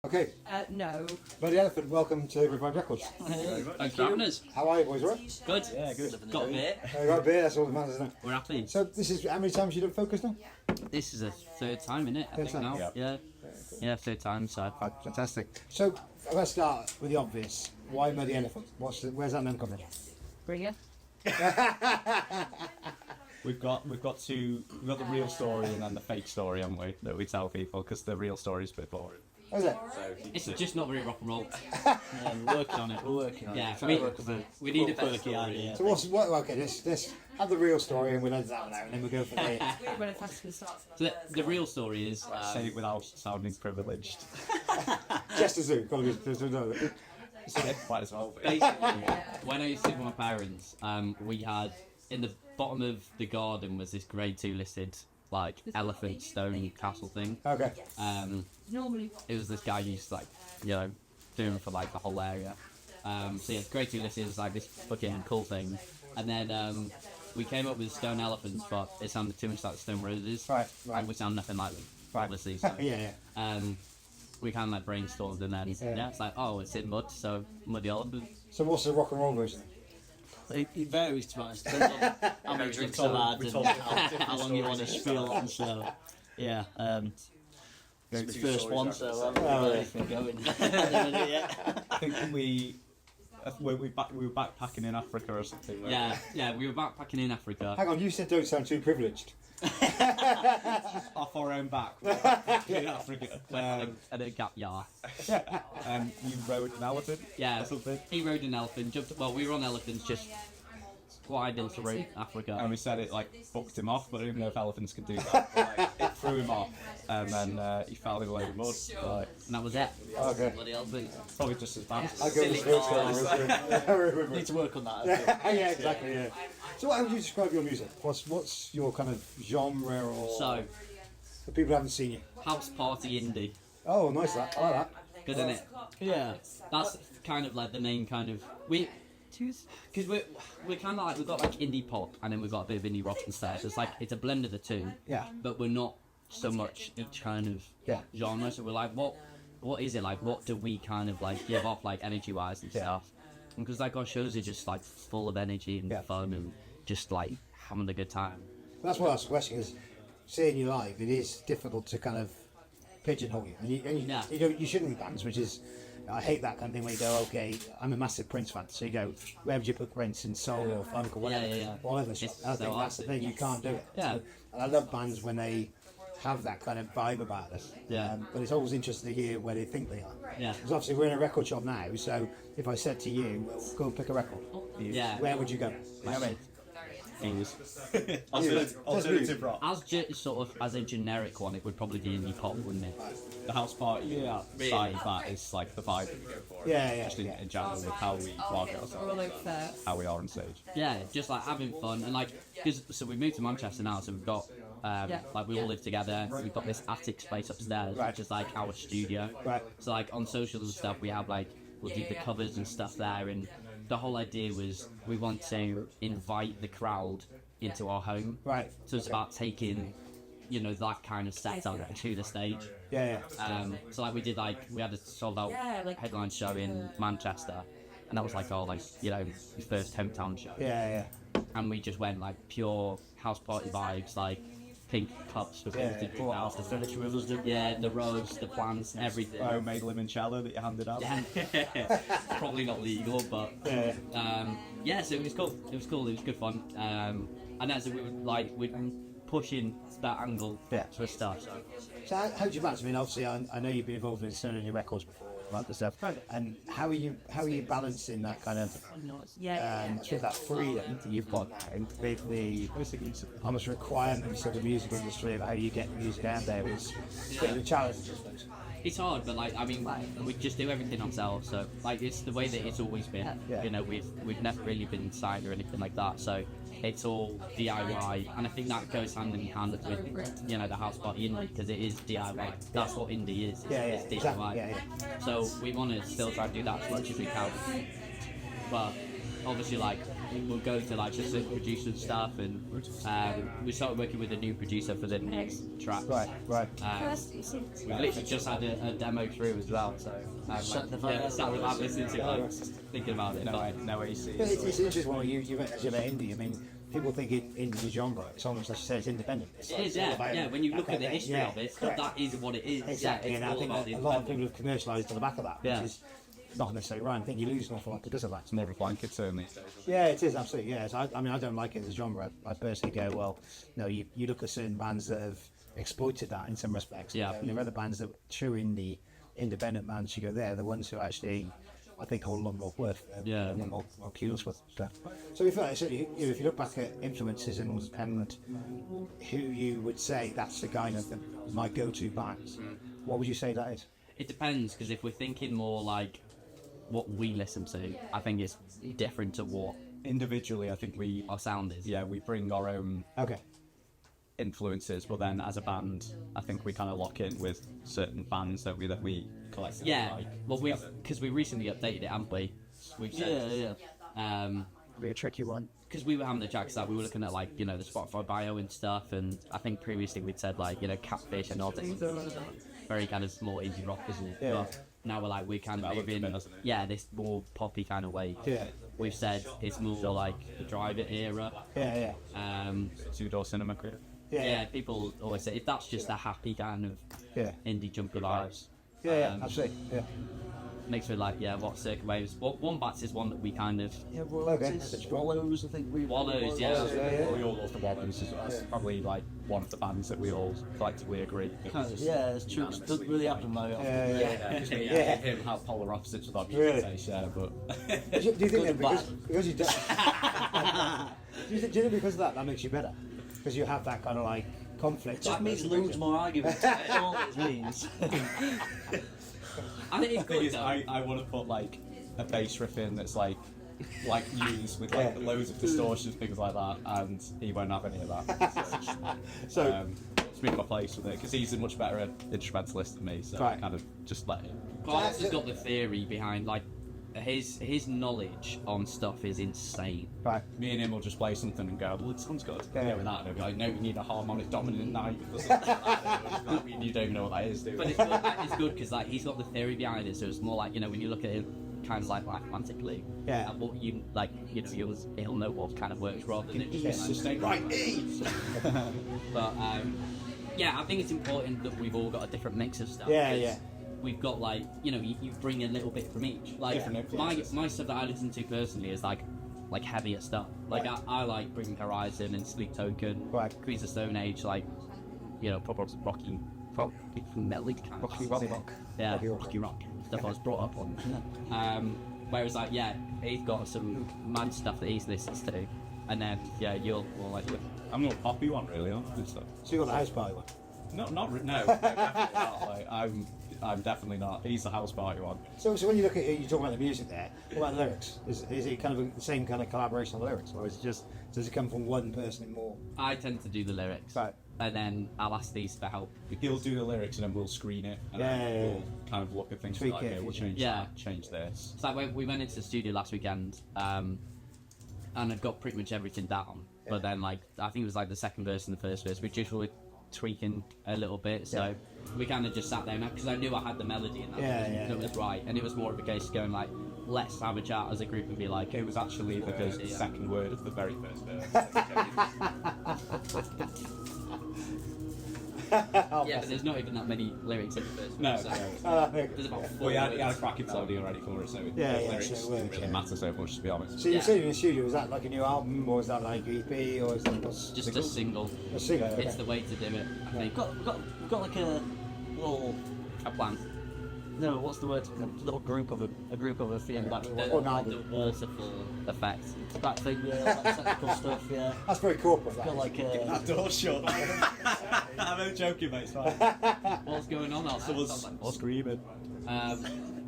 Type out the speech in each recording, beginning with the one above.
Okay, No. Muddy Elephant, welcome to Revibed Records. Thanks for having us. How are you, boys? All right? Good. Yeah, good. Got a bit. Got a beer, that's all that matters, isn't it? We're happy. So, this is how many times you done Focus now? This is a third time, innit? I Third think time? now. Yeah. Yeah, third time. So Fantastic. So, let's start with the obvious. Why Muddy Elephant? Where's that name coming from? Bring it. We've got the real story and then the fake story, haven't we? That we tell people because the real story is a bit boring. Is it? it's just not very rock and roll. Yeah, we're working on it. We're working on Yeah, it. we need a better quirky story. idea. So, okay, let's have the real story and we'll edit that one out and then we'll go for the... We're running fast to the start. So the real story is Say it without sounding privileged. Just a zoo. Gotta be- Might as well be. basically when I used to live with my parents, we had in the bottom of the garden was this grade 2 listed like elephant stone castle thing. Okay. Normally. It was this guy who used to doing for like the whole area. So yeah, grade 2 listed is like this fucking cool thing. And then we came up with stone elephants, but it sounded too much like stone roses. Right. And we sound nothing like them, obviously. So, Yeah. we kind of like brainstormed and then it's like, oh, it's in mud, so Muddy Elephant. So, what's the rock and roll version? It varies, to be honest. Depends on how many drinks I've had and how long you want to spiel on. So, yeah. It's the first one, so I'm ready for going. I think we were backpacking in Africa or something. weren't we? Yeah, we were backpacking in Africa. Hang on, you said don't sound too privileged. Off our own back in Africa. At a gap yard. You rode an elephant. Yeah, or something. he rode an elephant. We were on elephants, just glide into Africa. And we said it like fucked him off, but I didn't know if elephants could do that. But, like, it threw him off, and then he fell in a load of mud. Like, And that was it. Okay. Muddy Elephant. probably just as bad. I'll go with the Need to work on that. Yeah, exactly, yeah. So how would you describe your music? What's your kind of genre or... So, For people who haven't seen you. house party indie. Oh, nice that. I like that. Good, isn't it? Yeah. That's kind of like the main kind of... Because we're kind of like, we've got like indie pop and then we've got a bit of indie rock and stuff. So it's a blend of the two. Yeah. But we're not so much each kind of genre. So we're like, what is it like? What do we kind of like give off like energy wise and stuff? Because like our shows are just like full of energy and fun and just like having a good time. That's why I asked the question, is seeing you live, it is difficult to kind of pigeonhole you. You shouldn't be bands, which is... I hate that kind of thing where you go, okay, I'm a massive Prince fan, so you go, where would you put Prince in soul or funk or whatever? Whatever. I think that's the thing, you can't do it. Yeah. And I love bands when they have that kind of vibe about us. Yeah. But it's always interesting to hear where they think they are. Yeah. Because obviously we're in a record shop now, so if I said to you, go and pick a record, where would you go? Alternative rock. As a generic one, it would probably be indie pop, wouldn't it? The house party side of that is like the vibe that we go for. Yeah. Just in general with how we market ourselves, how we are on stage. Yeah, just like having fun and like, so we moved to Manchester now, so we've got like we all live together. We've got this attic space upstairs, which is like our studio. Right. So like on socials and stuff, we have like we'll do the covers and stuff there, and the whole idea was we want to invite the crowd into our home. Right. So it's about taking, that kind of setup to the stage. Yeah. So like we had a sold out headline show in Manchester, and that was like our first hometown show. Yeah. And we just went like pure house party vibes, like pink cups with painted house, the furniture with us, the rose, the plants, everything. Homemade limoncello that you handed out. Yeah. Probably not legal, but so it was cool. It was good fun. And as we'd pushing that angle for a start. So how do you balance? I mean, obviously, I know you've been involved in selling your records before, like the stuff. And how are you balancing that kind of sort of that freedom that you've got now with the almost requirements of the music industry of how you get music out there is a bit of a challenge, I suppose. It's hard, but we just do everything ourselves. So it's the way that it's always been. We've never really been signed or anything like that. So it's all DIY, and I think that goes hand in hand with the house party indie, because it is DIY. That's what indie is. It's DIY. Exactly. So we want to still try to do that as much as we can. But obviously, we'll go to like just produce and stuff, and we started working with a new producer for the next track. Right. We literally just had a demo through as well, so sat with listening to it, like, thinking about it. No AC. But it's interesting what you mentioned about indie. I mean, people think indie genre, it's almost like you say, it's independent. It is, yeah. When you look at the history of it, that is what it is. Exactly, Yeah, and it's I all think about that a lot of people have commercialised on the back of that, Yeah. which is not necessarily right. I think you lose an awful lot because of that. It's more of a blanket term these days. Yeah, it is, absolutely, yeah. So I mean, I don't like it as a genre. I personally go, well, no, you look at certain bands that have exploited that in some respects. Yeah. And there are other bands that true indie, independent bands, you go, they're the ones who actually, I think, hold a lot more worth. Yeah. A lot more kudos with stuff. So if you look back at influences and who you would say that's the kind of my go-to bands, what would you say that is? It depends, because if we're thinking more like what we listen to, I think it's different to what Individually, I think our sound is. we bring our own Okay. influences, but then as a band, I think we kind of lock in with certain bands that we collectively Yeah, like. well, because we recently updated it, haven't we? We've said, Be a tricky one. because we were having the jacks that we were looking at, like, the Spotify bio and stuff, and I think previously we'd said, like, Catfish and all things, very kind of small indie rock, isn't it? Yeah. But now we're like, we kind of Developed a moving, bit, hasn't it? yeah, this more poppy kind of way. Yeah. We've said it's more like the Drive It era. Yeah. Two-door cinema crew. Yeah, people always say if that's just a happy kind of Yeah. indie jumpy vibes. Yeah, absolutely. Yeah. Makes me like, what Circuit Waves. Wombats is one that we kind of. Yeah, well, Okay. Swallows, I think we. Wallows, yeah. We all love the Wobbins as well. It's probably like one of the bands that we all collectively agree. Yeah, it's true. It doesn't really happen very often. Yeah. Him have polar opposites with our Really? music taste, yeah, but Do you think then, Good because you do, do you think because of that makes you better? Because you have that kind of like conflict. It just means loads more arguments. That's all it means. I think it's the thing good is, though. I want to put like a bass riff in that's like used with like loads of distortion, things like that, and he won't have any of that. So, It's been my place with it because he's a much better instrumentalist than me, so I Right. kind of just let him. Carlos has got the theory behind, like, his knowledge on stuff is insane. right. Me and him will just play something and go, well, it sounds good. Yeah. With that, and he'll be like, no, we need a harmonic dominant ninth or something like that. You don't even know what that is, do you? But it's good because, like, he's got the theory behind it, so it's more like, when you look at him kind of like romantically, Yeah. and what he'll know what kind of works rather than it just It's just being like, like, But I think it's important that we've all got a different mix of stuff. Yeah, 'cause yeah. We've got, like, you bring a little bit from each. Like, Different my influences. stuff that I listen to personally is like heavier stuff. Like, I like Bring Horizon and Sleep Token, Right. Queens of Stone Age, like, proper rocky metal kind of Rocky stuff. rock. Yeah, Rocky rock. rocky rock stuff I was brought up on. Whereas, like, he's got some mad stuff that he listens to, and then you'll more like. I'm not a poppy one, really. I'm good stuff. So you got the house party one. No, definitely not. Like, I'm definitely not. He's the house party one. So when you look at it, you talk about the music there. What about the lyrics? Is it kind of the same kind of collaboration on the lyrics, or is it just does it come from one person more? I tend to do the lyrics, Right. and then I'll ask these for help. He'll do the lyrics and then we'll screen it. And then Yeah. we'll kind of look at things Tweak like, it, okay, we'll yeah. change Yeah. that, change this. It's like when we went into the studio last weekend, and I'd got pretty much everything down. But then, like, I think it was like the second verse and the first verse, we just were tweaking a little bit. So we kind of just sat there, because I knew I had the melody and that was right. And it was more of a case of going, like, let's have a chat as a group and be like, It was actually the second word of the very first verse. yeah, but there's not even that many lyrics in the first No, verse. no. There's about four. Well, he had a words. cracking melody already for it, so the Yeah, lyrics so it didn't works, really matter so much, to be honest. So you Yeah. said in the studio, is that like a new album, or is that like EP, or is that Just a single. a single? Okay. It's the way to do it, I think. We've got like a little. A plan. No, what's the word? A little group of a few. Like, Or an album. The waterfall effect. that thing, yeah, like technical stuff, yeah. That's very corporate. That Got is. like That door shut. I'm only joking, mate. It's fine. What's going on outside? Sounds like- Screaming.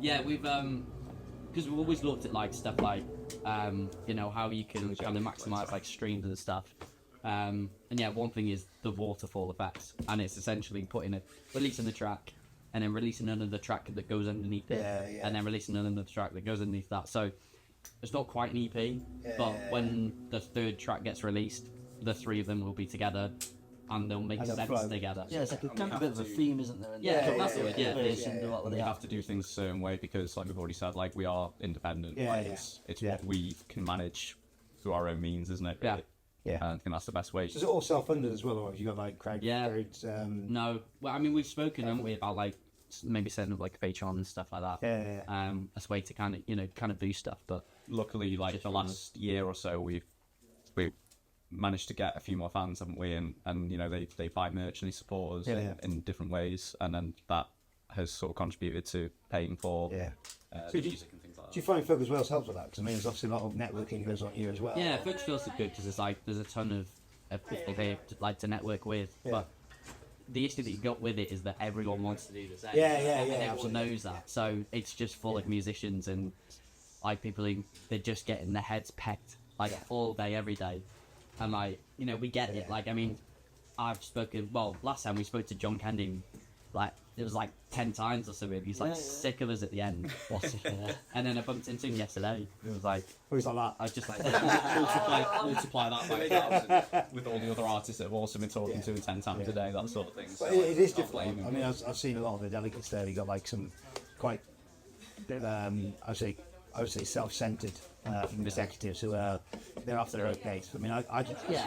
Yeah, we've because we've always looked at like stuff like how you can kind of maximize like streams and stuff. And yeah, one thing is the waterfall effects, and it's essentially releasing the track, and then releasing another track that goes underneath it, Yeah. and then releasing another track that goes underneath that. So it's not quite an EP, but when the third track gets released, the three of them will be together, and they'll make And they'll sense flow. together. Yeah, it's like a bit of a theme, isn't there? Yeah, that's it, yeah. We have to do things a certain way because, like we've already said, like we are independent. Yeah, like, yeah. It's Yeah. what we can manage through our own means, isn't it? Yeah. Yeah. And I think that's the best way. So is it all self-funded as well, or have you got like crowd? Yeah. No. No, well, I mean, we've spoken, haven't we, about like maybe setting up like Patreon and stuff like that. Yeah. As a way to kind of boost stuff. But Luckily, like Just the last year or so, we've managed to get a few more fans, haven't we? And you know they buy merch and they support us in different ways, and then that has sort of contributed to paying for Yeah. the music and things like that. Do you find Focus Wales helps with that? Because I mean, there's obviously a lot of networking goes on here as well. yeah, Focus feels good because it's like there's a ton of people here to, like to network with. Yeah. But the issue that you got with it is that everyone wants to do the same. Yeah, And everyone absolutely. knows that. So it's just full of musicians and like people who they're just getting their heads pecked like all day, every day. And like, we get it. Yeah. Like, I mean, last time we spoke to John Candy, like, it was like 10 times or something. He's like sick of us at the end. And then I bumped into him yesterday. It was like, Always like that. I was just like, multiply that by 1,000 with all the other artists that have also been talking to him 10 times a day, that sort of thing. But So, it is not difficult. blaming I mean, I've seen a lot of the delegates there. You got like some quite, I would say self-centered executives who are they're after their own pace. I mean,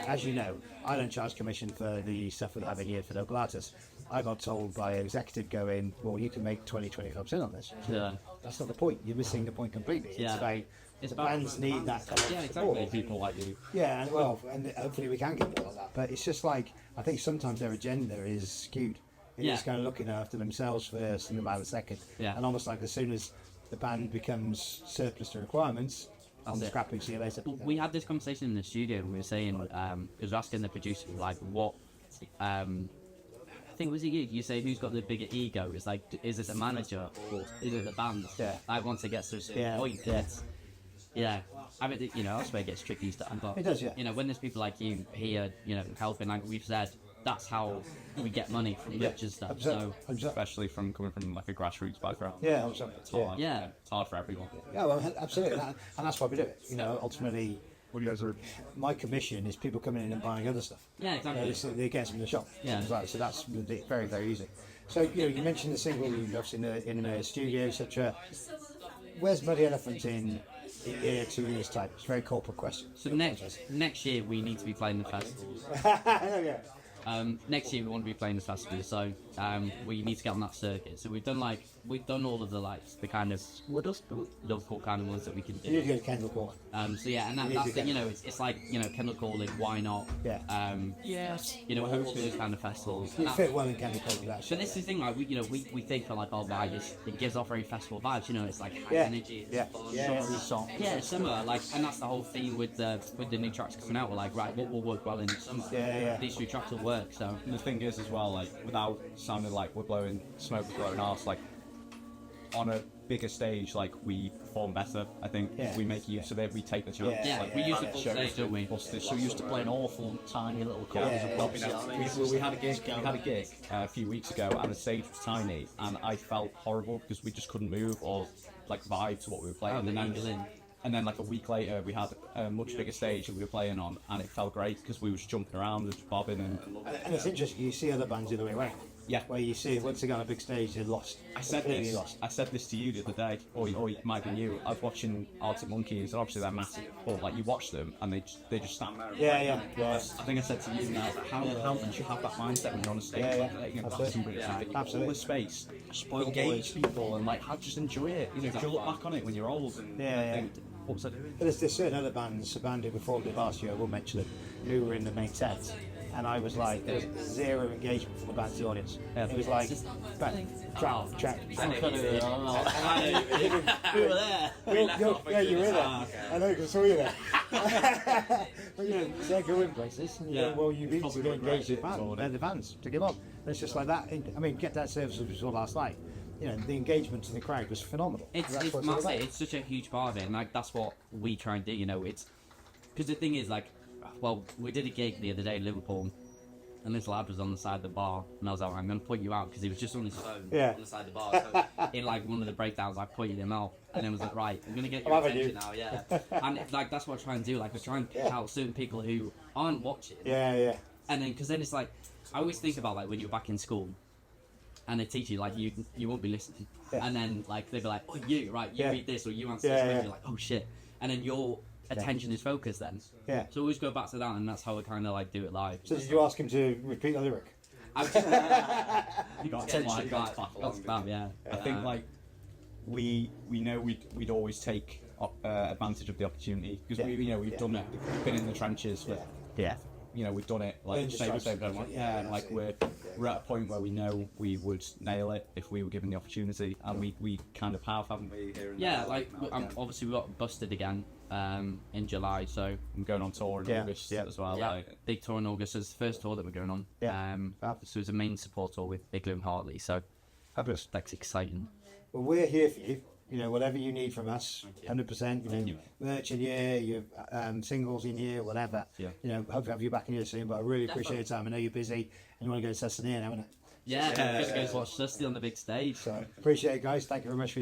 as you know, I don't charge commission for the stuff that I'm here for local artists. I got told by an executive going, well, you can make 20-25% on this. yeah. That's not the point. You're missing the point completely. Yeah. It's about bands need that kind of Yeah, support. exactly. people like you. Yeah, and hopefully we can get more of that. But it's just like, I think sometimes their agenda is skewed. They're Yeah. just kind of looking after themselves first and the band second. Yeah. And almost like as soon as the band becomes surplus to requirements, on That's the it. scrapping, see you later. We had this conversation in the studio and we were saying, it was asking the producer, like, what, I think was it you? You say who's got the bigger ego? It's like, is it the manager or is it the band? Yeah. Like once it gets to a certain Yeah. point, it's, yeah. I mean, that's where it gets tricky stuff. But It does, yeah. when there's people like you here, helping, like we've said, that's how we get money from merch and stuff. So Especially from coming from like a grassroots background. Yeah, I'm sorry. It's hard. Yeah. It's hard for everyone. Yeah, well, absolutely. And that's why we do it. Ultimately, my commission is people coming in and buying other stuff. Yeah, exactly. They get from the shop. Yeah. Right, so that's very, very easy. So, you mentioned the single you've obviously in the studio, etc. Where's Muddy Elephant in 2 years' time? It's a very corporate question. So next year we need to be playing the festivals. Yeah. Next year we want to be playing the festival, so we need to get on that circuit. So we've done all of the kind of local kind of ones that we can You need do. to go to Kendall Court. So yeah, and need that's to the, it's like Kendall Calling, why not? Yeah. All those kind of festivals. You fit well in Kendall Court, you actually. So this is the thing, like we think like, oh, wow, it gives off very festival vibes. It's like high Yeah. energy. It's Yeah. fun. Yeah. Yeah, summer, like, and that's the whole theme with the new tracks coming out. We're like, right, what will work well in the summer? Yeah. These new tracks will work. So And the thing is as well, like without sounding like we're blowing smoke with our own arse, like on a bigger stage, like we perform better. I think Yeah. we make use of it. We take the chance. yeah, like, we use the and full show stage, don't we? busted. So we used to play an awful tiny little clubs Yeah. and pubs, you know what I mean? We had a gig. We had a gig a few weeks ago, and the stage was tiny, and I felt horrible because we just couldn't move or like vibe to what we were playing. And then like a week later, we had a much bigger stage that we were playing on, and it felt great because we were just jumping around and just bobbing and. And it's interesting, you see other bands the other way around. Yeah. Where you see, once they go on a big stage, they're lost. I said Completely this. lost. I said this to you the other day, or it might be you. I was watching Arctic Monkeys, and obviously they're massive, but like you watch them and they just stand there. Yeah. I think I said to you now, how don't you have that mindset when you're on a stage? Yeah. Like, you know, Absolutely. somebody that's like, Absolutely. all the space, Spoiled engage boys. people, and like just enjoy it. Because you'll look back on it when you're old and Yeah. think, what was I doing? But there's certain other bands, a band who performed it last year, I will mention them, who were in the main set. And I was like, there was zero engagement from the band's audience. It was like, track. We were there. Yeah, you were there. I know, because I saw you there. But they're going places. And well, you need to go engage the bands to get on. And it's just like that. I mean, Get That Service, which we saw last night. The engagement in the crowd was phenomenal. It's That's what massive. all about. It's such a huge part of it, and like that's what we try and do. It's because the thing is, like, well, we did a gig the other day in Liverpool, and this lad was on the side of the bar, and I was like, I'm going to point you out, because he was just on his phone Yeah. on the side of the bar. So in like one of the breakdowns, I pointed him out, and then was like, right, I'm going to get your I'm having attention now, yeah. And like that's what I try and do. Like I try and pick out certain people who aren't watching. Yeah. And then, because then it's like, I always think about like when you're back in school, and they teach you like you won't be listening, and then like they'll be like, oh you read this or you answer this, and you're like, oh shit, and then your attention is focused then. Yeah. So always go back to that, and that's how I kind of like do it live. So did you ask him to repeat the lyric? I was You got Attention, like, got spam, yeah. I think like we know we'd always take advantage of the opportunity because we've done it. We've been in the trenches for we've done it like same and like we're at a point where we know we would nail it if we were given the opportunity, and we kind of have, haven't we? Yeah, like obviously we got busted again in July, so I'm going on tour in August as well. yeah, Like, big tour in August. It's the first tour that we're going on. So it's a main support tour with Big Lou and Hartley, so Fabulous. that's exciting. Well, we're here for you. You know, whatever you need from us, 100%. You know, merch in here, your singles in here, whatever. Yeah. You know, hope to have you back in here soon. But I really appreciate your time. I know you're busy and you want to go to Sesson now, haven't it? Yeah, go watch Dusty on the big stage. So appreciate it, guys. Thank you very much for your time.